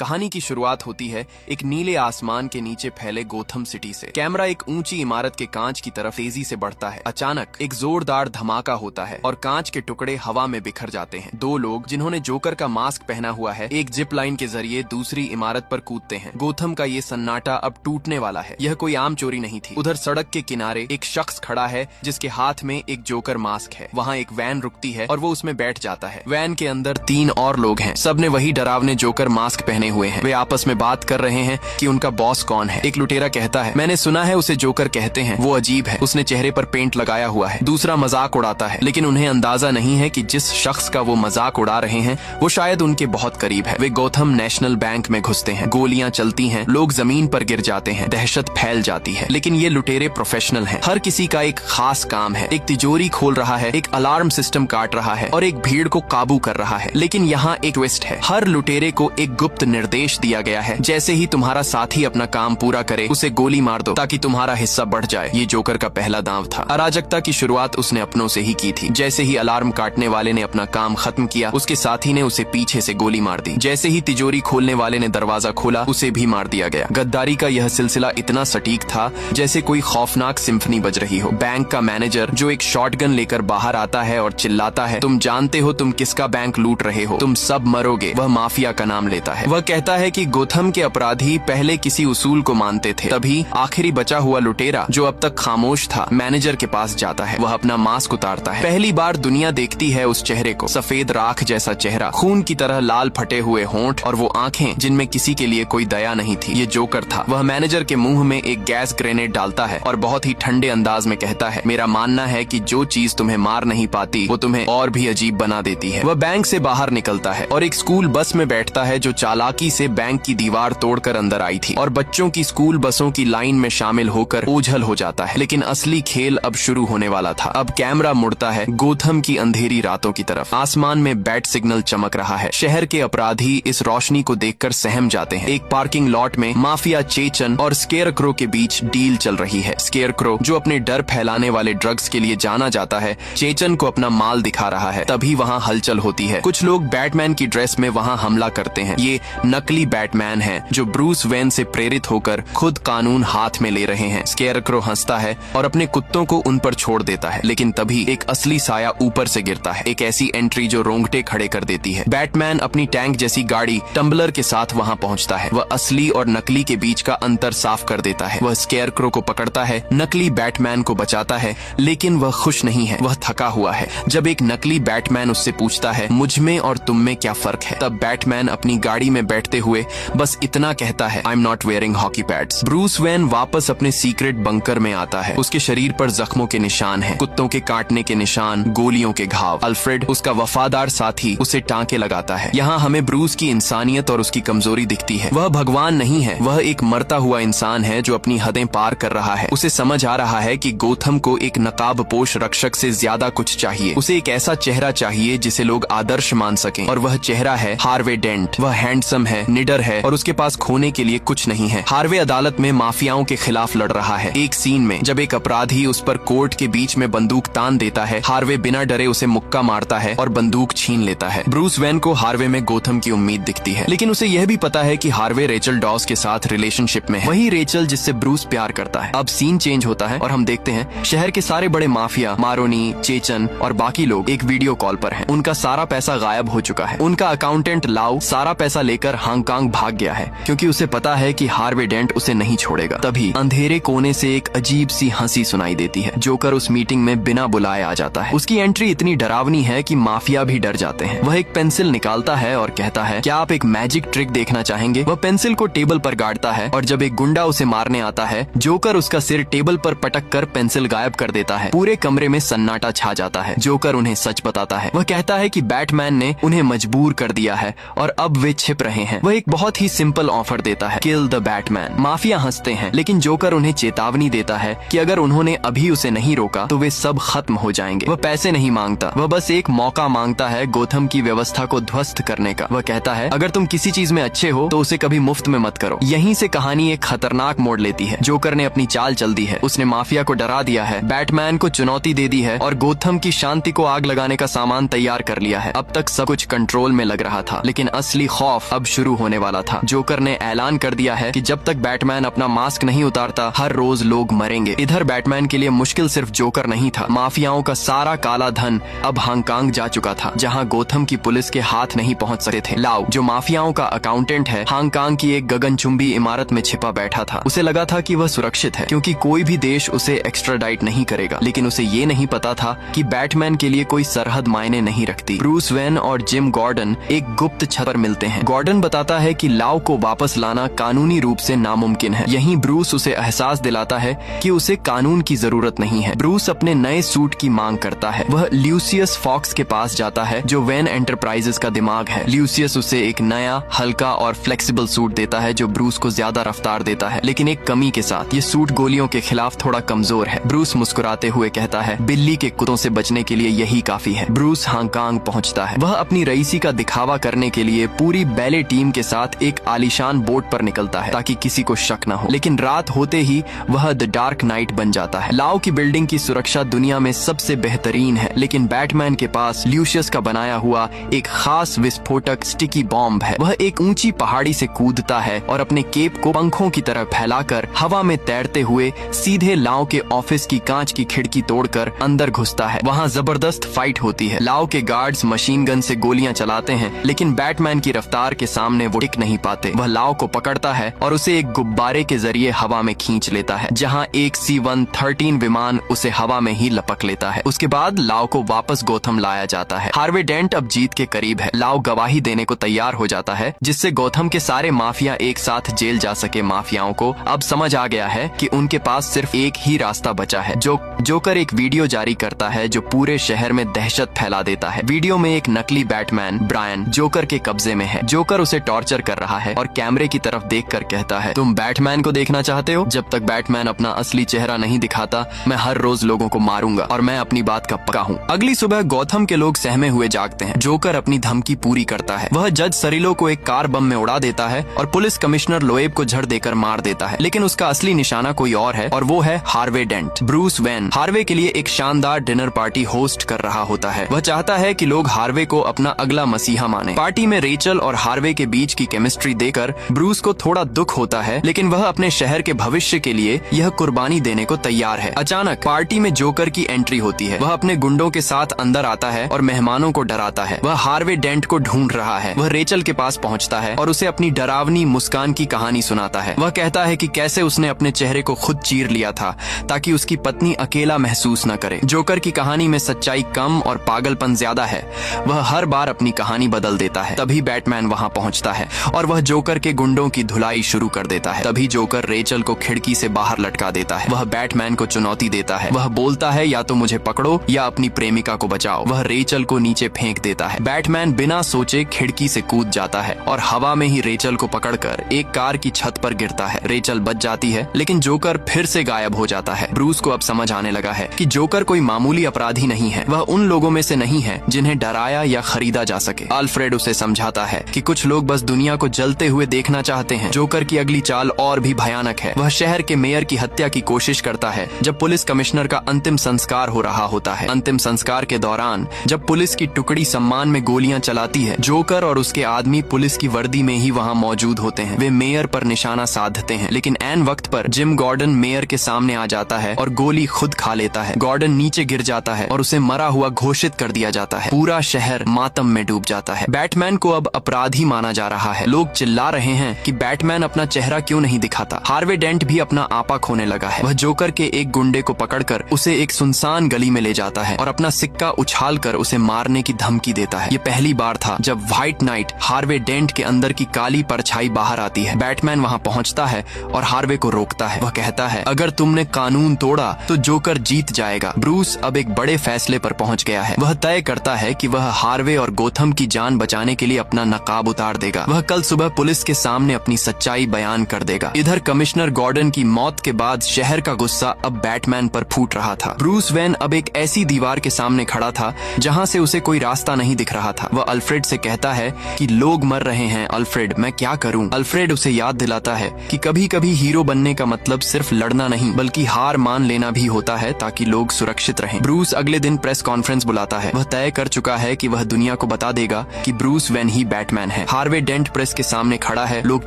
कहानी की शुरुआत होती है एक नीले आसमान के नीचे फैले गोथम सिटी से। कैमरा एक ऊंची इमारत के कांच की तरफ तेजी से बढ़ता है। अचानक एक जोरदार धमाका होता है और कांच के टुकड़े हवा में बिखर जाते हैं। दो लोग जिन्होंने जोकर का मास्क पहना हुआ है एक जिप लाइन के जरिए दूसरी इमारत पर कूदते हैं। गोथम का ये सन्नाटा अब टूटने वाला है। यह कोई आम चोरी नहीं थी। उधर सड़क के किनारे एक शख्स खड़ा है जिसके हाथ में एक जोकर मास्क है। वहाँ एक वैन रुकती है और वो उसमें बैठ जाता है। वैन के अंदर 3 और लोग हैं। सबने वही डरावने जोकर मास्क पहने हुए हैं। वे आपस में बात कर रहे हैं कि उनका बॉस कौन है। एक लुटेरा कहता है, मैंने सुना है उसे जोकर कहते हैं, वो अजीब है, उसने चेहरे पर पेंट लगाया हुआ है। दूसरा मजाक उड़ाता है, लेकिन उन्हें अंदाजा नहीं है कि जिस शख्स का वो मजाक उड़ा रहे हैं वो शायद उनके बहुत करीब है। वे गोथम नेशनल बैंक में घुसते हैं। गोलियां चलती हैं, लोग जमीन पर गिर जाते हैं, दहशत फैल जाती है। लेकिन ये लुटेरे प्रोफेशनल हैं। हर किसी का एक खास काम है। एक तिजोरी खोल रहा है, एक अलार्म सिस्टम काट रहा है और एक भीड़ को काबू कर रहा है। लेकिन यहाँ एक ट्विस्ट है। हर लुटेरे को एक गुप्त निर्देश दिया गया है, जैसे ही तुम्हारा साथी अपना काम पूरा करे उसे गोली मार दो ताकि तुम्हारा हिस्सा बढ़ जाए। ये जोकर का पहला दांव था। अराजकता की शुरुआत उसने अपनों से ही की थी। जैसे ही अलार्म काटने वाले ने अपना काम खत्म किया उसके साथी ने उसे पीछे से गोली मार दी। जैसे ही तिजोरी खोलने वाले ने दरवाजा खोला उसे भी मार दिया गया। गद्दारी का यह सिलसिला इतना सटीक था जैसे कोई खौफनाक सिम्फनी बज रही हो। बैंक का मैनेजर जो एक शॉटगन लेकर बाहर आता है और चिल्लाता है, तुम जानते हो तुम किसका बैंक लूट रहे हो, तुम सब मरोगे। वह माफिया का नाम लेता है। वह कहता है कि गोथम के अपराधी पहले किसी उसूल को मानते थे। तभी आखिरी बचा हुआ लुटेरा जो अब तक खामोश था मैनेजर के पास जाता है। वह अपना मास्क उतारता है। पहली बार दुनिया देखती है उस चेहरे को। सफेद राख जैसा चेहरा, खून की तरह लाल फटे हुए होंठ और वो आंखें जिनमें किसी के लिए कोई दया नहीं थी। ये जोकर था। वह मैनेजर के मुंह में एक गैस ग्रेनेड डालता है और बहुत ही ठंडे अंदाज में कहता है, मेरा मानना है कि जो चीज तुम्हें मार नहीं पाती वो तुम्हें और भी अजीब बना देती है। वह बैंक से बाहर निकलता है और एक स्कूल बस में बैठता है जो चालाकी से बैंक की दीवार तोड़कर अंदर आई थी और बच्चों की स्कूल बसों की लाइन में शामिल होकर ओझल हो जाता है। लेकिन असली खेल अब शुरू होने वाला था। अब कैमरा मुड़ता है गोथम की अंधेरी रातों की तरफ। आसमान में बैट सिग्नल चमक रहा है। शहर के अपराधी इस रोशनी को देखकर सहम जाते हैं। एक पार्किंग लॉट में माफिया चेचन और स्केयरक्रो के बीच डील चल रही है। स्केयरक्रो जो अपने डर फैलाने वाले ड्रग्स के लिए जाना जाता है चेचन को अपना माल दिखा रहा है। तभी वहाँ हलचल होती है। कुछ लोग बैटमैन की ड्रेस में वहाँ हमला करते हैं। ये नकली बैटमैन है जो ब्रूस वेन से प्रेरित होकर खुद कानून हाथ में ले रहे हैं। स्केयरक्रो हंसता है और अपने कुत्तों को उन पर छोड़ देता है। लेकिन तभी एक असली साया ऊपर से गिरता है। एक ऐसी एंट्री जो रोंगटे खड़े कर देती है। बैटमैन अपनी टैंक जैसी गाड़ी टम्बलर के साथ वहाँ पहुँचता है। वह असली और नकली के बीच का अंतर साफ कर देता है। वह स्केयरक्रो को पकड़ता है, नकली बैटमैन को बचाता है, लेकिन वह खुश नहीं है। वह थका हुआ है। जब एक नकली बैटमैन उससे पूछता है, मुझ में और तुम में क्या फर्क है, तब बैटमैन अपनी गाड़ी में बैठते हुए बस इतना कहता है, I am not wearing hockey pads. Bruce Wayne वापस अपने सीक्रेट बंकर में आता है। उसके शरीर पर जख्मों के निशान हैं, कुत्तों के काटने के निशान, गोलियों के घाव। अल्फ्रेड उसका वफादार साथी उसे टांके लगाता है। यहाँ हमें ब्रूस की इंसानियत और उसकी कमजोरी दिखती है। वह भगवान नहीं है, वह एक मरता हुआ इंसान है जो अपनी हदें पार कर रहा है। उसे समझ आ रहा है कि गोथम को एक नकाबपोश रक्षक से ज्यादा कुछ चाहिए। उसे एक ऐसा चेहरा चाहिए जिसे लोग आदर्श मान सकें, और वह चेहरा है हार्वे डेंट। वह हैंडसम है, निडर है और उसके पास खोने के लिए कुछ नहीं है। हार्वे अदालत में माफियाओं के खिलाफ लड़ रहा है। एक सीन में जब एक अपराधी उस पर कोर्ट के बीच में बंदूक तान देता है, हार्वे बिना डरे उसे मुक्का मारता है और बंदूक छीन लेता है। ब्रूस वेन को हार्वे में गोथम की उम्मीद दिखती है, लेकिन उसे यह भी पता है कि हार्वे रेचल डॉस के साथ रिलेशनशिप में है, वही रेचल जिससे ब्रूस प्यार करता है। अब सीन चेंज होता है और हम देखते हैं शहर के सारे बड़े माफिया, मारोनी, चेचन और बाकी लोग एक वीडियो कॉल पर हैं। उनका सारा पैसा गायब हो चुका है। उनका अकाउंटेंट लाउ सारा पैसा लेकर हांगकांग भाग गया है क्योंकि उसे पता है कि हार्वे डेंट उसे नहीं छोड़ेगा। तभी अंधेरे कोने से एक अजीब सी हंसी सुनाई देती है। जोकर उस मीटिंग में बिना बुलाए आ जाता है। उसकी एंट्री इतनी डरावनी है कि माफिया भी डर जाते हैं। वह एक पेंसिल निकालता है और कहता है, क्या आप एक मैजिक ट्रिक देखना चाहेंगे? वह पेंसिल को टेबल पर गाड़ता है और जब एक गुंडा उसे मारने आता है जोकर उसका सिर टेबल पर पटक कर पेंसिल गायब कर देता है। पूरे कमरे में सन्नाटा छा जाता है। जोकर उन्हें सच बताता है। वह कहता है कि बैटमैन ने उन्हें मजबूर कर दिया है और अब वे छिप रहे हैं। वह एक बहुत ही सिंपल ऑफर देता है, किल द बैटमैन। माफिया हंसते हैं, लेकिन जोकर उन्हें चेतावनी देता है कि अगर उन्होंने अभी उसे नहीं रोका तो वे सब खत्म हो जाएंगे। वह पैसे नहीं मांगता, वह बस एक मौका मांगता है गोथम की व्यवस्था को ध्वस्त करने का। वह कहता है, अगर तुम किसी चीज में अच्छे हो तो उसे कभी मुफ्त में मत करो। यहीं से कहानी एक खतरनाक मोड़ लेती है। जोकर ने अपनी चाल चल दी है। उसने माफिया को डरा दिया है, बैटमैन को चुनौती दे दी है और गोथम की शांति को आग लगाने का सामान तैयार कर लिया है। अब तक सब कुछ कंट्रोल में लग रहा था, लेकिन असली खौफ अब शुरू होने वाला था। जोकर ने ऐलान कर दिया है कि जब तक बैटमैन अपना मास्क नहीं उतारता हर रोज लोग मरेंगे। इधर बैटमैन के लिए मुश्किल सिर्फ जोकर नहीं था, माफियाओं का सारा काला धन अब हांगकांग जा चुका था, जहां गोथम की पुलिस के हाथ नहीं पहुंच सके थे। लाओ, जो माफियाओं का अकाउंटेंट है, हांगकांग की एक गगनचुंबी इमारत में छिपा बैठा था। उसे लगा था कि वह सुरक्षित है क्योंकि कोई भी देश उसे एक्स्ट्राडाइट नहीं करेगा, लेकिन उसे ये नहीं पता था कि बैटमैन के लिए कोई सरहद मायने नहीं रखती। ब्रूस वेन और जिम गॉर्डन एक गुप्त छत पर मिलते हैं। गॉर्डन बताता है कि लाओ को वापस लाना कानूनी रूप से नामुमकिन है। यहीं ब्रूस उसे एहसास दिलाता है कि उसे कानून की जरूरत नहीं है। ब्रूस अपने नए सूट की मांग करता है। वह ल्यूसियस फॉक्स के पास जाता है जो वेन एंटरप्राइजेस का दिमाग है। ल्यूसियस उसे एक नया, हल्का और फ्लेक्सिबल सूट देता है जो ब्रूस को ज्यादा रफ्तार देता है, लेकिन एक कमी के साथ। ये सूट गोलियों के खिलाफ थोड़ा कमजोर है। ब्रूस मुस्कुराते हुए कहता है, बिल्ली के कुत्तों से बचने के लिए यही काफी है। ब्रूस हांगकांग पहुंचता है। वह अपनी रईसी का दिखावा करने के लिए पूरी बैले टीम के साथ एक आलीशान बोट पर निकलता है ताकि किसी को शक न हो, लेकिन रात होते ही वह द डार्क नाइट बन जाता है। लाओ की बिल्डिंग की सुरक्षा दुनिया में सबसे बेहतरीन है, लेकिन बैटमैन के पास ल्यूशियस का बनाया हुआ एक खास विस्फोटक स्टिकी बॉम्ब है। वह एक ऊंची पहाड़ी से कूदता है और अपने केप को पंखों की तरह फैलाकर हवा में तैरते हुए सीधे लाओ के ऑफिस की कांच की खिड़की तोड़कर अंदर घुसता है। वहाँ जबरदस्त फाइट होती है। लाओ के गार्ड्स मशीन गन से गोलियां चलाते हैं, लेकिन बैटमैन की रफ्तार के सामने वो टिक नहीं पाते। वह लाओ को पकड़ता है और उसे एक गुब्बारे के जरिए हवा में खींच लेता है, जहाँ एक C-113 विमान उसे हवा में ही लपक लेता है। उसके बाद लाओ को वापस गोथम लाया जाता है। हार्वे डेंट अब जीत के करीब है। लाओ गवाही देने को तैयार हो जाता है, जिससे गोथम के सारे माफिया एक साथ जेल जा सके। माफियाओं को अब समझ आ गया है कि उनके पास सिर्फ एक ही रास्ता बचा है। जोकर एक वीडियो जारी करता है जो पूरे शहर में दहशत फैला देता है। वीडियो में एक नकली बैटमैन ब्रायन जोकर के कब्जे में है। जोकर उसे टॉर्चर कर रहा है और कैमरे की तरफ देखकर कहता है, तुम बैटमैन को देखना चाहते हो? जब तक बैटमैन अपना असली चेहरा नहीं दिखाता मैं हर रोज लोगों को मारूंगा और मैं अपनी बात का पक्का हूँ। अगली सुबह गौथम के लोग सहमे हुए जागते हैं। जोकर अपनी धमकी पूरी करता है। वह जज सरिलो को एक कार बम में उड़ा देता है और पुलिस कमिश्नर लोएब को झड़ देकर मार देता है, लेकिन उसका असली निशाना कोई और है और वो है Harvey Dent. Bruce Wayne Harvey के लिए एक शानदार डिनर पार्टी होस्ट कर रहा होता है। वह चाहता है कि लोग हार्वे को अपना अगला मसीहा माने। पार्टी में रेचल और हार्वे के बीच की केमिस्ट्री देकर ब्रूस को थोड़ा दुख होता है, लेकिन वह अपने शहर के भविष्य के लिए यह कुर्बानी देने को तैयार है। अचानक पार्टी में जोकर की एंट्री होती है। वह अपने गुंडों के साथ अंदर आता है और मेहमानों को डराता है। वह हार्वे डेंट को ढूंढ रहा है। वह रेचल के पास पहुंचता है और उसे अपनी डरावनी मुस्कान की कहानी सुनाता है। वह कहता है कि कैसे उसने अपने चेहरे को खुद चीर लिया था ताकि उसकी पत्नी अकेला महसूस न करे। जोकर की कहानी में सच्चाई कम और पागलपन ज्यादा है। वह हर बार अपनी कहानी बदल देता है। तभी बैटमैन वहां पहुंचता है और वह जोकर के गुंडों की धुलाई शुरू कर देता है। तभी जोकर रेचल को खिड़की से बाहर लटका देता है। वह बैटमैन को चुनौती देता है। वह बोलता है, या तो मुझे पकड़ो या अपनी प्रेमिका को बचाओ। वह रेचल को नीचे फेंक देता है। बैटमैन बिना सोचे खिड़की से कूद जाता है और हवा में ही रेचल को पकड़कर एक कार की छत पर गिरता है। रेचल बच जाती है, लेकिन जोकर फिर से गायब हो जाता है। ब्रूस को अब समझ आने लगा है कि जोकर कोई मामूली अपराधी नहीं है। वह उन लोगों में से नहीं है जिन्हें डराया या खरीदा जा सके। अल्फ्रेड उसे समझाता है कि कुछ लोग बस दुनिया को जलते हुए देखना चाहते हैं। जोकर की अगली चाल और भी भयानक है। वह शहर के मेयर की हत्या की कोशिश करता है जब पुलिस कमिश्नर का अंतिम संस्कार हो रहा होता है। अंतिम संस्कार के दौरान जब पुलिस की टुकड़ी सम्मान में गोलियां चलाती है, जोकर और उसके आदमी पुलिस की वर्दी में ही वहां मौजूद होते हैं। वे मेयर पर निशाना साधते हैं, लेकिन ऐन वक्त पर जिम गॉर्डन मेयर के सामने आ जाता है और गोली खुद खा लेता है। गॉर्डन नीचे गिर जाता है और उसे मरा हुआ घोषित कर दिया जाता है। पूरा शहर मातम में डूब जाता है। बैटमैन को अब अपराधी माना जा रहा है। लोग चिल्ला रहे हैं कि बैटमैन अपना चेहरा क्यों नहीं दिखाता। हार्वे डेंट भी अपना आपा खोने लगा है। वह जोकर के एक गुंडे को पकड़कर उसे एक सुनसान गली में ले जाता है और अपना सिक्का उछालकर उसे मारने की धमकी देता है। ये पहली बार था जब व्हाइट नाइट हार्वे डेंट के अंदर की काली परछाई बाहर आती है। बैटमैन वहां पहुंचता है और हार्वे को रोकता है। वह कहता है, अगर तुमने कानून तोड़ा तो जोकर जीत जाएगा। ब्रूस अब एक बड़े फैसले पर पहुंच गया है। वह तय करता है कि वह हार्वे और गोथम की जान बचाने के लिए अपना नकाब उतार देगा। वह कल सुबह पुलिस के सामने अपनी सच्चाई बयान कर देगा। इधर कमिश्नर गॉर्डन की मौत के बाद शहर का गुस्सा अब बैटमैन पर फूट रहा था। ब्रूस वेन अब एक ऐसी दीवार के सामने खड़ा था जहां से उसे कोई रास्ता नहीं दिख रहा था। वह अल्फ्रेड से कहता है कि लोग मर रहे हैं अल्फ्रेड, मैं क्या करूं? अल्फ्रेड उसे याद दिलाता है कि कभी कभी हीरो बनने का मतलब सिर्फ लड़ना नहीं बल्कि हार मान लेना भी होता है ताकि लोग सुरक्षित रहें। ब्रूस अगले दिन प्रेस कॉन्फ्रेंस बुलाता है। वह तय कर चुका है कि वह दुनिया को बता देगा कि ब्रूस वेन ही बैटमैन है। हार्वे डेंट प्रेस के सामने खड़ा है, लोग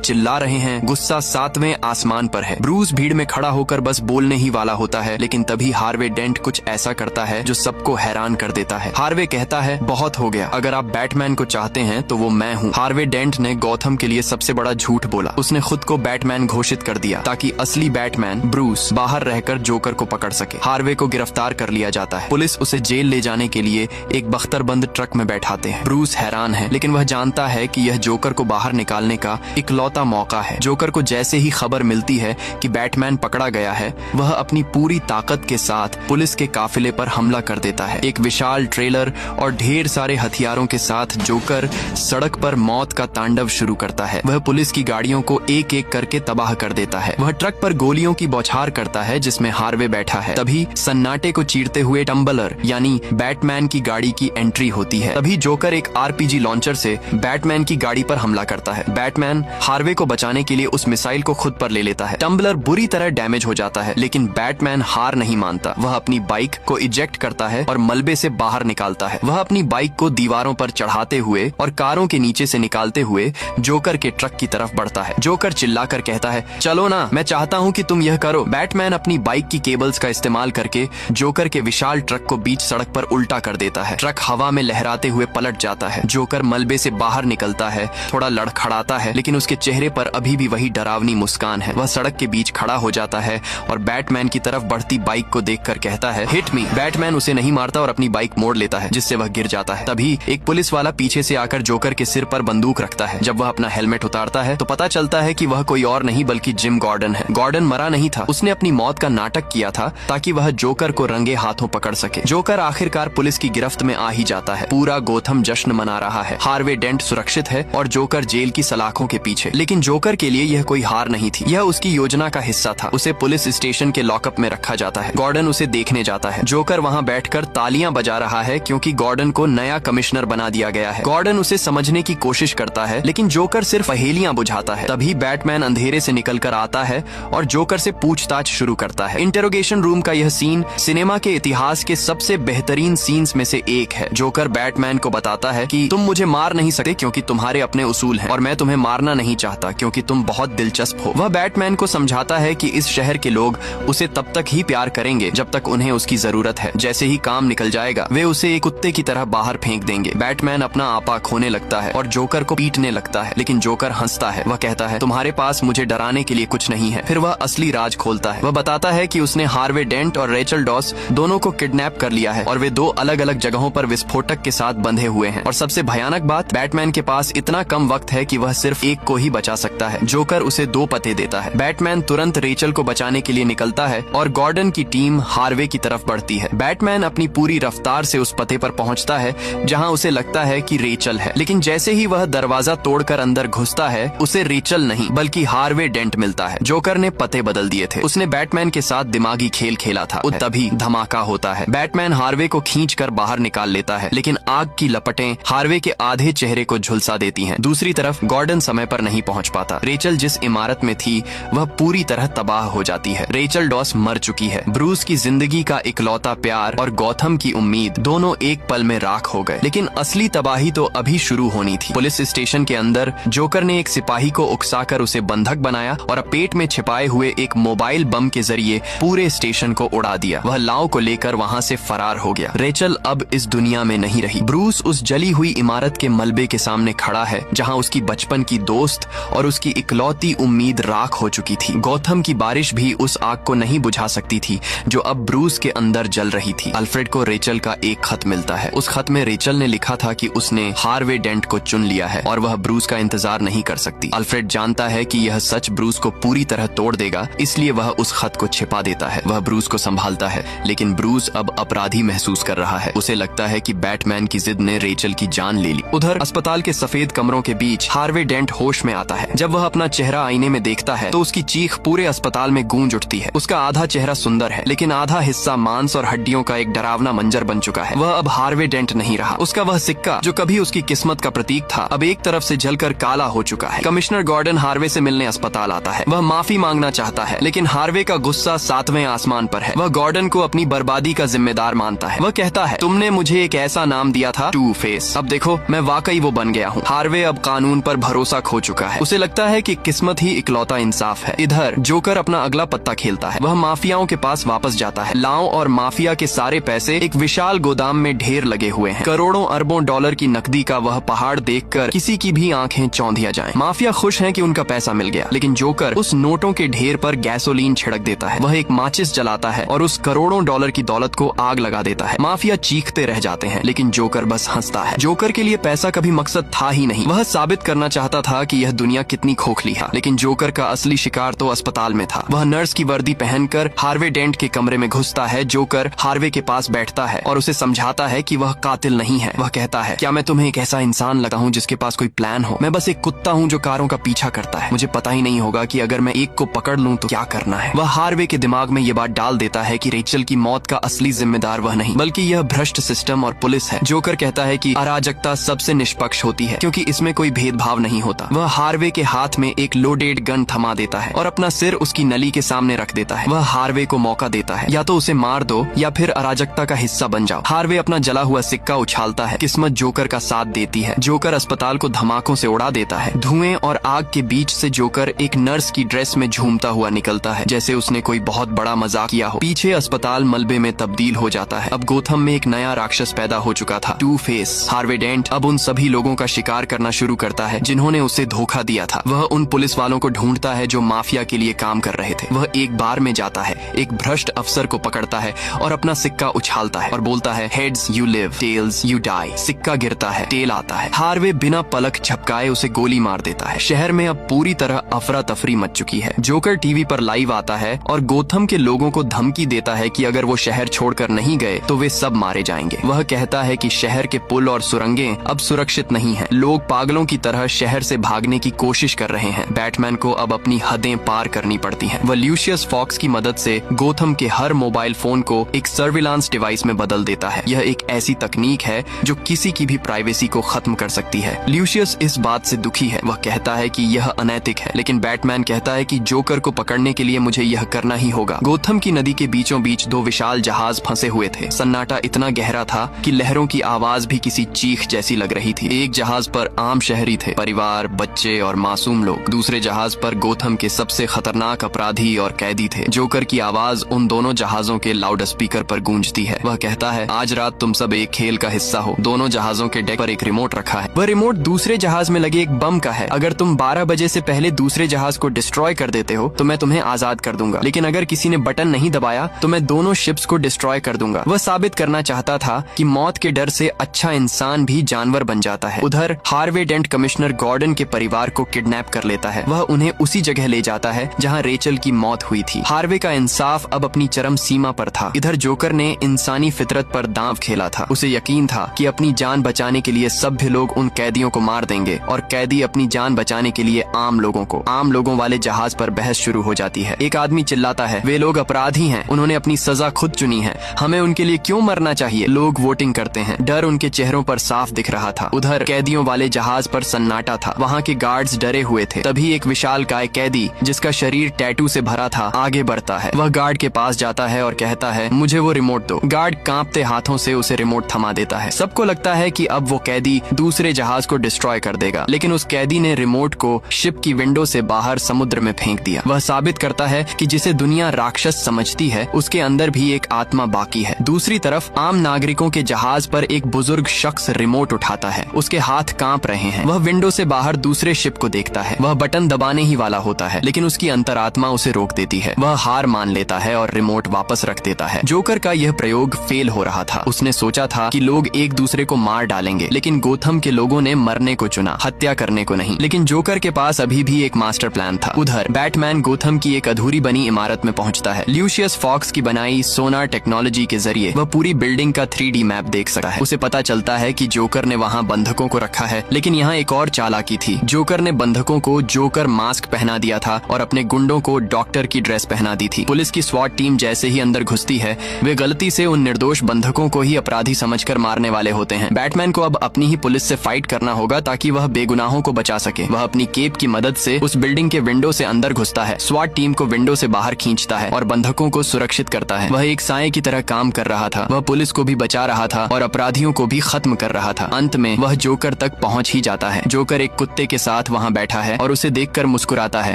चिल्ला रहे हैं, गुस्सा 7वें आसमान पर है। ब्रूस भीड़ में खड़ा होकर बस बोलने ही वाला होता है, लेकिन तभी हार्वे डेंट कुछ ऐसा करता है जो सबको हैरान कर देता है। हार्वे कहता है, बहुत हो गया, अगर आप बैटमैन को चाहते हैं तो वो मैं हूँ। हार्वे डेंट ने गॉथम के लिए सबसे बड़ा झूठ बोला। उसने खुद को बैटमैन घोषित कर दिया ताकि असली बैटमैन ब्रूस बाहर रहकर जोकर को पकड़ सके। हार्वे को गिरफ्तार कर लिया जाता है। पुलिस उसे जेल ले जाने के लिए एक बख्तरबंद ट्रक में बैठाते हैं। ब्रूस हैरान है, लेकिन वह जानता है कि यह जोकर को बाहर निकालने का इकलौता मौका है। जोकर को जैसे ही खबर मिलती है कि बैटमैन पकड़ा गया है, वह अपनी पूरी ताकत के साथ पुलिस के काफिले पर हमला कर देता है। एक विशाल ट्रेलर और ढेर सारे हथियारों के साथ जोकर सड़क पर मौत का तांडव शुरू करता है। वह पुलिस की गाड़ियों को एक एक करके तबाह कर देता है। वह ट्रक पर गोलियों की बौछार करता है जिसमें हार्वे बैठा है। तभी सन्नाटे को चीरते हुए टम्बलर यानी बैटमैन की गाड़ी की एंट्री होती है। तभी जोकर एक आरपीजी लॉन्चर से बैटमैन की गाड़ी पर हमला करता है। बैटमैन हार्वे को बचाने के लिए उस मिसाइल को खुद पर ले लेता है। टम्बलर बुरी तरह डैमेज हो जाता है, लेकिन बैटमैन हार नहीं मानता। वह अपनी बाइक को इजेक्ट करता है और मलबे से बाहर निकालता है। वह अपनी बाइक को दीवारों पर चढ़ाते हुए और कारों के नीचे से निकालते हुए जोकर के ट्रक की तरफ बढ़ता है। जोकर चिल्लाकर कहता है, चलो ना, मैं चाहता हूँ कि तुम यह करो। बैटमैन अपनी बाइक की केबल्स का इस्तेमाल करके जोकर के विशाल ट्रक को बीच सड़क पर उल्टा कर देता है। ट्रक हवा में लहराते हुए पलट जाता है। जोकर मलबे से बाहर निकलता है, थोड़ा लड़खड़ाता है, लेकिन उसके चेहरे पर अभी भी वही डरावनी मुस्कान है। वह सड़क के बीच खड़ा हो जाता है और बैटमैन की तरफ बढ़ती बाइक को देखकर कहता है, हिट मी। बैटमैन उसे नहीं मारता और अपनी बाइक मोड़ लेता है, जिससे वह गिर जाता है। तभी एक पुलिस वाला पीछे से आकर जोकर के सिर पर बंदूक रखता है। जब वह अपना हेलमेट उतारता है तो पता चलता है कि वह कोई और नहीं बल्कि जिम गॉर्डन है। गॉर्डन मरा नहीं था, उसने अपनी मौत का नाटक किया था ताकि वह जोकर को रंगे हाथों पकड़ सके। जोकर आखिरकार पुलिस की गिरफ्त में आ ही जाता है। पूरा गोथम जश्न मना रहा है। हार्वे डेंट सुरक्षित है और जोकर जेल की सलाखों के पीछे। लेकिन जोकर के लिए यह कोई हार नहीं थी, यह उसकी योजना का हिस्सा था। उसे पुलिस स्टेशन के लॉकअप में रखा जाता है। गॉर्डन उसे देखने जाता है। जोकर वहाँ बैठकर तालियां बजा रहा है क्योंकि गॉर्डन को नया कमिश्नर बना दिया गया है। गॉर्डन उसे समझने की कोशिश करता है, लेकिन जोकर सिर्फ पहेलियां बुझाता है। तभी बैटमैन अंधेरे से निकलकर आता है और जोकर से पूछताछ शुरू करता है। इंटेरोगेशन रूम का यह सीन सिनेमा के इतिहास के सबसे बेहतरीन सीन्स में से एक है। जोकर बैटमैन को बताता है कि तुम मुझे मार नहीं सकते क्योंकि तुम्हारे अपने उसूल हैं और मैं तुम्हें मारना नहीं चाहता क्योंकि तुम बहुत दिलचस्प हो। वह बैटमैन को समझाता है कि इस शहर के लोग उसे तब तक ही प्यार करेंगे जब तक उन्हें उसकी जरूरत है। जैसे ही काम निकल जाएगा वे उसे एक कुत्ते की तरह बाहर फेंक देंगे। बैटमैन अपना आपा खोने लगता है और जोकर को पीटने लगता है, लेकिन जोकर हंसता है। वह कहता है, तुम्हारे पास मुझे डराने के लिए कुछ नहीं है। फिर वह असली राज खोलता है। वह बताता है कि उसने हार्वे डेंट और रेचल डॉस दोनों को किडनैप कर लिया है और वे दो अलग अलग जगहों पर विस्फोटक के साथ बंधे हुए हैं। और सबसे भयानक बात, बैटमैन के पास इतना कम वक्त है कि वह सिर्फ एक को ही बचा सकता है। जोकर उसे 2 पते देता है। बैटमैन तुरंत रेचल को बचाने के लिए निकलता है और गॉर्डन की टीम हार्वे की तरफ बढ़ती है। बैटमैन अपनी पूरी रफ्तार से उस पते पर पहुंचता है जहां उसे लगता है कि रेचल है, लेकिन जैसे ही वह दरवाजा तोड़कर अंदर घुसता है उसे रेचल नहीं बल्कि हार्वे डेंट मिलता है। जोकर ने पते बदल दिए थे, उसने बैटमैन के साथ दिमागी खेल खेला था। तभी धमाका होता है। बैटमैन हार्वे को खींचकर बाहर निकाल लेता है, लेकिन आग की लपटें हार्वे के आधे चेहरे को झुलसा देती हैं। दूसरी तरफ गॉर्डन समय पर नहीं पहुंच पाता। रेचल जिस इमारत में थी वह पूरी तरह तबाह हो जाती है। रेचल डॉस मर चुकी है। ब्रूस की जिंदगी का इकलौता प्यार और गॉथम की उम्मीद दोनों एक पल में राख हो गए। लेकिन असली तबाही तो अभी शुरू होनी थी। पुलिस स्टेशन के अंदर जोकर ने एक सिपाही को उकसाकर उसे बंधक बनाया और पेट में छिपाए हुए एक मोबाइल बम के जरिए पूरे स्टेशन को उड़ा दिया। वह लाव को लेकर वहां से फरार हो गया। रेचल अब इस दुनिया में नहीं रही। ब्रूस उस जली हुई इमारत के मलबे के सामने खड़ा है जहां उसकी बचपन की दोस्त और उसकी इकलौती उम्मीद राख हो चुकी थी। गॉथम की बारिश भी उस आग को नहीं बुझा सकती थी जो अब ब्रूस के अंदर जल रही थी। अल्फ्रेड को रेचल का एक खत मिलता है। उस खत में रेचल ने लिखा था कि उसने हार्वे डेंट को चुन लिया है और वह ब्रूस का इंतजार नहीं कर सकती। अल्फ्रेड जानता है कि यह सच ब्रूस को पूरी तरह तोड़ देगा, इसलिए वह उस खत को छिपा देता है। वह ब्रूस को संभालता है, लेकिन ब्रूस अब अपराधी महसूस कर रहा है। उसे लगता है कि बैटमैन की जिद ने रेचल की जान ले ली। उधर अस्पताल के सफेद कमरों के बीच हार्वे डेंट होश में आता है। जब वह अपना चेहरा आईने में देखता है तो उसकी चीख पूरे अस्पताल में गूंज उठती है। उसका आधा चेहरा सुंदर है, लेकिन आधा हिस्सा मांस और हड्डियों का एक डरावना मंजर बन चुका है। वह अब हार्वे डेंट नहीं रहा। उसका वह सिक्का जो कभी उसकी किस्मत का प्रतीक था अब एक तरफ से जलकर काला हो चुका है। कमिश्नर गॉर्डन हार्वे से मिलने अस्पताल आता है। वह माफी मांगना चाहता है, लेकिन हार्वे का गुस्सा 7वें आसमान पर है। वह गॉर्डन को अपनी बर्बादी का जिम्मेदार मानता है। वह कहता है, तुमने मुझे एक ऐसा नाम दिया था, टू फेस। अब देखो मैं वाकई वो बन गया हूँ। हार्वे अब कानून पर भरोसा खो चुका है। उसे लगता है कि किस्मत ही इकलौता इंसाफ है। इधर जोकर अपना अगला पत्ता खेलता है। वह माफियाओं के पास वापस जाता है। लाओ और माफिया के सारे पैसे एक विशाल गोदाम में ढेर लगे हुए हैं। करोड़ों अरबों डॉलर की नकदी का वह पहाड़ देखकर किसी की भी आंखें चौंधिया जाएं। माफिया खुश है कि उनका पैसा मिल गया, लेकिन जोकर उस नोटों के ढेर पर गैसोलीन छिड़क देता है। वह एक माचिस जलाता है और उस करोड़ों डॉलर की दौलत को आग लगा देता है। माफिया चीखते रह जाते हैं, लेकिन जोकर बस हंसता है। जोकर के लिए पैसा कभी मकसद था ही नहीं। वह साबित करना चाहता था कि यह दुनिया कितनी खोखली है। लेकिन जोकर का असली शिकार तो अस्पताल में था। वह नर्स की वर्दी पहनकर हार्वे डेंट के कमरे में घुसता है। जोकर हार्वे के पास बैठता है और उसे समझाता है कि वह कातिल नहीं है। वह कहता है, क्या मैं तुम्हें एक ऐसा इंसान लगता हूँ जिसके पास कोई प्लान हो? मैं बस एक कुत्ता हूँ जो कारों का पीछा करता है। मुझे पता ही नहीं होगा कि अगर मैं एक को पकड़ लूँ तो क्या करना है। वह हार्वे के दिमाग में ये बात डाल देता है कि रेचल की मौत का असली जिम्मेदार वह नहीं, बल्कि यह भ्रष्ट सिस्टम और पुलिस है। जोकर कहता है कि अराजकता सबसे निष्पक्ष होती है क्योंकि इसमें कोई भेदभाव नहीं होता। वह हार्वे के हाथ में एक लोडेड गन थमा देता है और अपना सिर उसकी नली के सामने रख देता है। वह हार्वे को मौका देता है, या तो उसे मार दो या फिर अराजकता का हिस्सा बन जाओ। हार्वे अपना जला हुआ सिक्का उछालता है। किस्मत जोकर का साथ देती है। जोकर अस्पताल को धमाकों से उड़ा देता है। धुएं और आग के बीच से जोकर एक नर्स की ड्रेस में झूमता हुआ निकलता है, जैसे उसने कोई बहुत बड़ा मजाक किया हो। पीछे अस्पताल मलबे में तब्दील हो जाता है। अब गोथम में एक नया राक्षस पैदा हो चुका था, टू फेस। हार्वे डेंट अब उन सभी लोगों का शिकार करना शुरू करता है जिन्होंने उसे धोखा दिया था। वह उन पुलिस वालों को ढूंढता है जो माफिया के लिए काम कर रहे थे। वह एक बार में जाता है, एक भ्रष्ट अफसर को पकड़ता है और अपना सिक्का उछालता है और बोलता है, heads you live, tails you die. सिक्का गिरता है, टेल आता है। हार्वे बिना पलक झपकाए उसे गोली मार देता है। शहर में अब पूरी तरह अफरा तफरी मच चुकी है। जोकर टीवी पर लाइव आता है और गोथम के लोगों को धमकी देता है कि अगर वो शहर छोड़कर नहीं गए तो वे सब मारे जाएंगे। वह कहता है कि शहर के पुल और सुरंगें अब सुरक्षित नहीं हैं। लोग पागलों की तरह शहर से भागने की कोशिश कर रहे हैं। बैटमैन को अब अपनी हदें पार करनी पड़ती हैं। वह ल्यूशियस फॉक्स की मदद से गोथम के हर मोबाइल फोन को एक सर्विलांस डिवाइस में बदल देता है। यह एक ऐसी तकनीक है जो किसी की भी प्राइवेसी को खत्म कर सकती है। ल्यूशियस इस बात से दुखी है। वह कहता है कि यह अनैतिक है, लेकिन बैटमैन कहता है कि जोकर को पकड़ने के लिए मुझे यह करना ही होगा। गोथम की नदी के बीचों बीच दो विशाल जहाज फंसे हुए थे। सन्नाटा इतना गहरा था कि लहरों की आवाज भी किसी चीख जैसी लग रही थी। एक जहाज पर आम शहरी थे, परिवार, बच्चे और मासूम लोग। दूसरे जहाज पर गोथम के सबसे खतरनाक अपराधी और कैदी थे। जोकर की आवाज उन दोनों जहाजों के लाउड स्पीकर पर गूंजती है। वह कहता है, आज रात तुम सब एक खेल का हिस्सा हो। दोनों जहाजों के डेक पर एक रिमोट रखा है। वह रिमोट दूसरे जहाज में लगे एक बम का है। अगर तुम 12 बजे से पहले दूसरे जहाज को डिस्ट्रॉय कर देते हो तो मैं तुम्हें आजाद कर दूंगा, लेकिन अगर किसी ने बटन नहीं दबाया तो मैं दोनों शिप्स को डिस्ट्रॉय कर दूंगा। वह साबित करना चाहता था कि मौत के डर से अच्छा इंसान भी जानवर बन जाता है। उधर हार्वे डेंट कमिश्नर गॉर्डन के परिवार को किडनैप कर लेता है। वह उन्हें उसी जगह ले जाता है जहां रेचल की मौत हुई थी। हार्वे का इंसाफ अब अपनी चरम सीमा पर था। इधर जोकर ने इंसानी फितरत पर दांव खेला था। उसे यकीन था कि अपनी जान बचाने के लिए सभ्य लोग उन कैदियों को मार देंगे और कैदी अपनी जान बचाने के लिए आम लोगों को। आम लोगों वाले जहाज पर बहस शुरू हो जाती है। एक आदमी चिल्लाता है, वे लोग अपराधी हैं, उन्होंने अपनी सजा खुद चुनी है, हमें उनके लिए क्यों मरना चाहिए। लोग वोटिंग करते हैं। डर उनके चेहरों पर साफ दिख रहा था। उधर कैदियों वाले जहाज पर सन्नाटा था। वहाँ के गार्ड्स डरे हुए थे। तभी एक विशालकाय कैदी जिसका शरीर टैटू से भरा था आगे बढ़ता है। वह गार्ड के पास जाता है और कहता है, मुझे वो रिमोट दो। गार्ड कांपते हाथों से उसे रिमोट थमा देता है। सबको लगता है कि अब वो कैदी दूसरे जहाज को डिस्ट्रॉय कर देगा, लेकिन उस कैदी ने रिमोट को शिप की विंडो से बाहर समुद्र में फेंक दिया। वह साबित करता है कि जिसे दुनिया राक्षस समझती है उसके अंदर भी एक आत्मा बाकी है। दूसरी तरफ आम नागरिकों के जहाज पर एक बुजुर्ग शख्स रिमोट उठाता है। उसके हाथ कांप रहे हैं। वह विंडो से बाहर दूसरे शिप को देखता है। वह बटन दबाने ही वाला होता है, लेकिन उसकी अंतरात्मा उसे रोक देती है। वह हार मान लेता है और रिमोट वापस रख देता है। जोकर का यह प्रयोग फेल हो रहा था। उसने सोचा था कि लोग एक दूसरे को मार डालेंगे, लेकिन गोथम के लोगों ने मरने को चुना, हत्या करने को नहीं। लेकिन जोकर के पास अभी भी एक मास्टर प्लान था। उधर बैटमैन गोथम की एक अधूरी बनी इमारत में पहुंचता है। ल्यूशियस फॉक्स की बनाई सोनार टेक्नोलॉजी के जरिए वह पूरी बिल्डिंग का 3D मैप देख सकता है। उसे पता चलता है कि जोकर ने वहां बंधकों को रखा है, लेकिन यहाँ एक और चालाकी थी। जोकर ने बंधकों को जोकर मास्क पहना दिया था और अपने गुंडों को डॉक्टर की ड्रेस पहना दी थी। पुलिस की स्वाट टीम जैसे ही अंदर घुसती है, वे गलती से उन निर्दोष बंधकों को ही अपराधी समझकर मारने वाले होते हैं। बैटमैन को अब अपनी ही पुलिस से फाइट करना होगा ताकि वह बेगुनाहों को बचा सके। वह अपनी केप की मदद से उस बिल्डिंग के विंडो से अंदर घुसता है। स्वाट टीम को विंडो से बाहर खींचता है और बंधकों को सुरक्षित करता है। वह एक साए की तरह काम कर रहा था। वह पुलिस को भी बचा रहा था और अपराधियों को भी खत्म कर रहा था। अंत में वह जोकर तक पहुंच ही जाता है। जोकर एक कुत्ते के साथ वहां बैठा है और उसे देखकर मुस्कुराता है।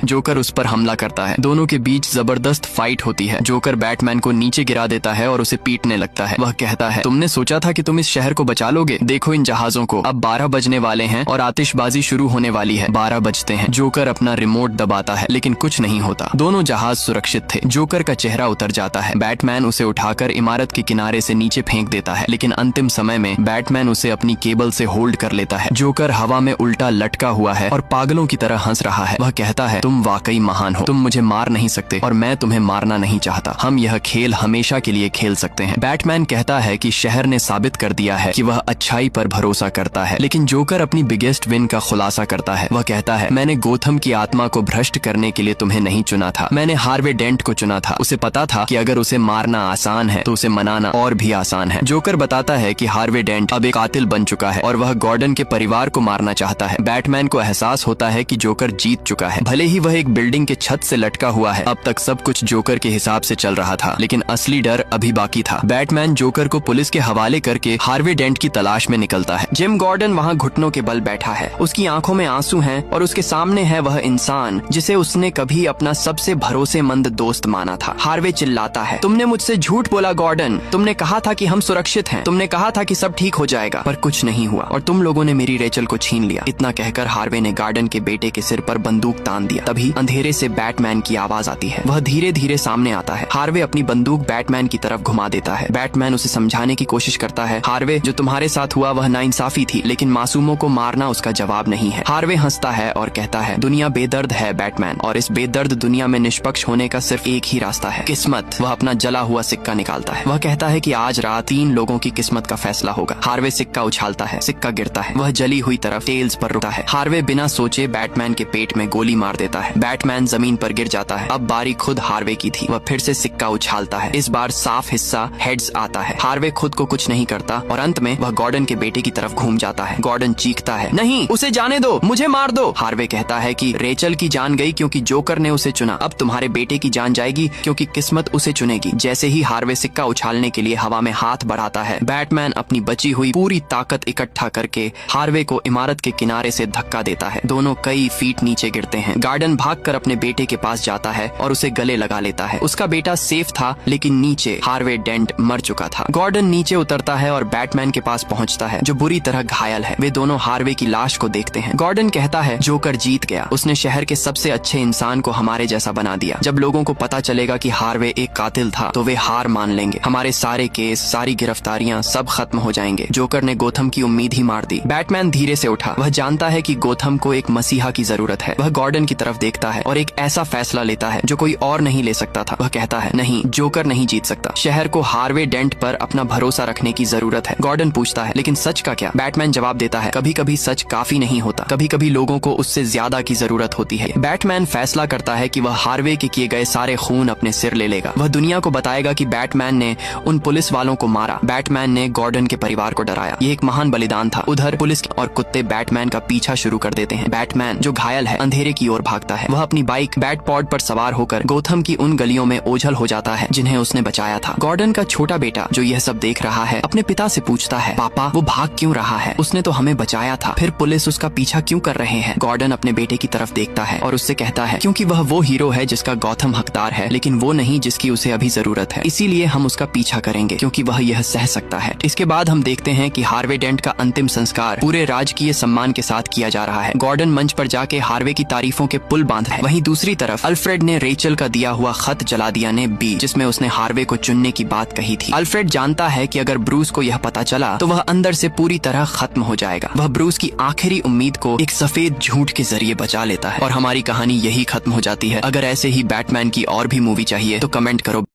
जोकर उस पर हमला करता है। दोनों के बीच जबरदस्त फाइट होती है। जोकर बैटमैन को नीचे गिरा देता है और उसे पीटने लगता है। वह कहता है, तुमने सोचा था कि तुम इस शहर को बचा लोगे? देखो इन जहाजों को, अब 12 बजने वाले हैं और आतिशबाजी शुरू होने वाली है। 12 बजते हैं। जोकर अपना रिमोट दबाता है लेकिन कुछ नहीं होता। दोनों जहाज सुरक्षित थे। जोकर का चेहरा उतर जाता है। बैटमैन उसे उठाकर इमारत के किनारे से नीचे फेंक देता है, लेकिन अंतिम समय में बैटमैन उसे अपनी केबल से होल्ड कर लेता है। जोकर हवा में उल्टा लटका हुआ है और पागलों की तरह हंस रहा है। वह कहता है, तुम वाकई महान हो, तुम मुझे मार नहीं सकते और मैं तुम्हें मारना नहीं चाहता। हम यह खेल हमेशा के लिए खेल सकते हैं। बैटमैन कहता है कि शहर ने साबित कर दिया है कि वह अच्छाई पर भरोसा करता है, लेकिन जोकर अपनी बिगेस्ट विन का खुलासा करता है। वह कहता है, मैंने गोथम की आत्मा को भ्रष्ट करने के लिए तुम्हें नहीं चुना था, मैंने हार्वे डेंट को चुना था। उसे पता था कि अगर उसे मारना आसान है तो उसे मनाना और भी आसान है। जोकर बताता है कि हार्वे डेंट अब एक कातिल बन चुका है और वह गॉर्डन के परिवार को मारना चाहता है। बैटमैन को एहसास होता है कि जोकर जीत चुका है। भले ही वह एक बिल्डिंग के छत से लटका हुआ है, अब तक सब कुछ जोकर के हिसाब से चल रहा था, लेकिन असली डर अभी बाकी था। बैटमैन जोकर को पुलिस के हवाले करके हार्वे डेंट की तलाश में निकलता है। जिम गॉर्डन वहाँ घुटनों के बल बैठा है। उसकी आंखों में आंसू हैं और उसके सामने है वह इंसान जिसे उसने कभी अपना सबसे भरोसेमंद दोस्त माना था। हार्वे चिल्लाता है, तुमने मुझसे झूठ बोला गॉर्डन, तुमने कहा था कि हम सुरक्षित हैं, तुमने कहा था कि सब ठीक हो जाएगा, पर कुछ नहीं हुआ और तुम लोगों ने मेरी रेचल को छीन लिया। इतना कहकर हार्वे ने गार्डन के बेटे के सिर पर बंदूक तान दिया। तभी अंधेरे से बैटमैन की आवाज आती है। वह धीरे धीरे सामने आता है। हार्वे अपनी बंदूक बैटमैन की तरफ घुमा देता है। बैटमैन उसे समझाने की कोशिश करता है, हार्वे, जो तुम्हारे साथ हुआ वह नाइंसाफी थी, लेकिन मासूमों को मारना उसका जवाब नहीं है। हार्वे हंसता है और कहता है, दुनिया बेदर्द है बैटमैन, और इस बेदर्द दुनिया में निष्पक्ष होने का सिर्फ एक ही रास्ता है, किस्मत। वह अपना जला हुआ सिक्का निकालता है। वह कहता है कि आज रात 3 लोगों की किस्मत का फैसला होगा। हार्वे सिक्का उछालता है, सिक्का गिरता है। वह जली हुई तरफ टेल्स पर रुकता है। हार्वे बिना सोचे बैटमैन के पेट में गोली मार देता है। बैटमैन जमीन पर गिर जाता है। अब बारी खुद हार्वे की थी। वह फिर से सिक्का उछालता है। इस बार साफ हिस्सा हेड्स आता है। हार्वे खुद को कुछ नहीं करता और अंत में वह गॉर्डन के बेटे की तरफ घूम जाता है। गॉर्डन चीखता है, नहीं, उसे जाने दो, मुझे मार दो। हार्वे कहता है कि रेचल की जान गई क्योंकि जोकर ने उसे चुना, अब तुम्हारे बेटे की जान जाएगी क्योंकि किस्मत उसे चुनेगी। जैसे ही हार्वे सिक्का उछालने के लिए हवा में हाथ बढ़ाता है, बैटमैन अपनी बची हुई पूरी ताकत इकट्ठा करके हार्वे को इमारत के किनारे से धक्का देता है। दोनों कई फीट नीचे गिरते हैं। गार्डन भागकर अपने बेटे के पास जाता है और उसे गले लगा लेता है। उसका बेटा सेफ था, लेकिन नीचे हार्वे डेंट मर चुका था। गॉर्डन नीचे उतरता है और बैटमैन के पास पहुंचता है, जो बुरी तरह घायल है। वे दोनों हार्वे की लाश को देखते हैं। गॉर्डन कहता है, जोकर जीत गया, उसने शहर के सबसे अच्छे इंसान को हमारे जैसा बना दिया। जब लोगों को पता चलेगा कि हार्वे एक कातिल था तो वे हार मान लेंगे। हमारे सारे केस, सारी गिरफ्तारियां सब खत्म हो जाएंगे। जोकर ने गोथम की उम्मीद ही मार दी। बैटमैन धीरे से उठा। वह जानता है कि गोथम को एक मसीहा की जरूरत है। वह गॉर्डन की तरफ देखता है और एक ऐसा फैसला लेता है जो कोई और नहीं ले सकता था। वह कहता है, नहीं, जोकर नहीं जीत सकता। शहर को हार्वे डेंट पर अपना भरोसा रखने की जरूरत है। गॉर्डन पूछता है, लेकिन सच का क्या? बैटमैन जवाब देता है, कभी कभी सच काफी नहीं होता, कभी कभी लोगों को उससे ज्यादा की जरूरत होती है। बैटमैन फैसला करता है कि वह हार्वे के किए गए सारे खून अपने सिर ले लेगा। वह दुनिया को बताएगा कि बैटमैन ने उन पुलिस वालों को मारा, बैटमैन ने गॉर्डन के परिवार को डराया। ये एक महान बलिदान था। उधर पुलिस और कुत्ते बैटमैन का पीछा शुरू कर देते हैं। बैटमैन, जो घायल है, अंधेरे की ओर भागता है। वह अपनी बाइक बैटपॉड पर सवार होकर गोथम की उन गलियों में ओझल हो जाता है जिन्हें उसने बचाया था। गॉर्डन का छोटा बेटा, जो यह सब देख रहा है, अपने पिता से पूछता है, पापा, वो भाग क्यों रहा है? उसने तो हमें बचाया था, फिर पुलिस उसका पीछा क्यों कर रहे हैं? गॉर्डन अपने बेटे की तरफ देखता है और उससे कहता है, क्योंकि वह वो हीरो है जिसका गौथम हकदार है, लेकिन वो नहीं जिसकी उसे अभी जरूरत है। इसीलिए हम उसका पीछा करेंगे क्योंकि वह यह सह सकता है। इसके बाद हम देखते हैं कि हार्वे डेंट का अंतिम संस्कार पूरे राजकीय सम्मान के साथ किया जा रहा है। गॉर्डन मंच पर जाके हार्वे की तारीफों के पुल बांध है। वहीं दूसरी तरफ अल्फ्रेड ने रेचल का दिया हुआ खत जला दिया ने बी, जिसमें उसने हार्वे को चुनने की बात कही थी। अल्फ्रेड जानता है कि अगर ब्रूस को यह पता चला तो वह अंदर से पूरी तरह खत्म हो जाएगा। वह ब्रूस की आखिरी उम्मीद को एक सफेद झूठ के जरिए बचा लेता है और हमारी कहानी यही खत्म हो जाती है। अगर ऐसे ही बैटमैन की और भी मूवी चाहिए तो कमेंट करो।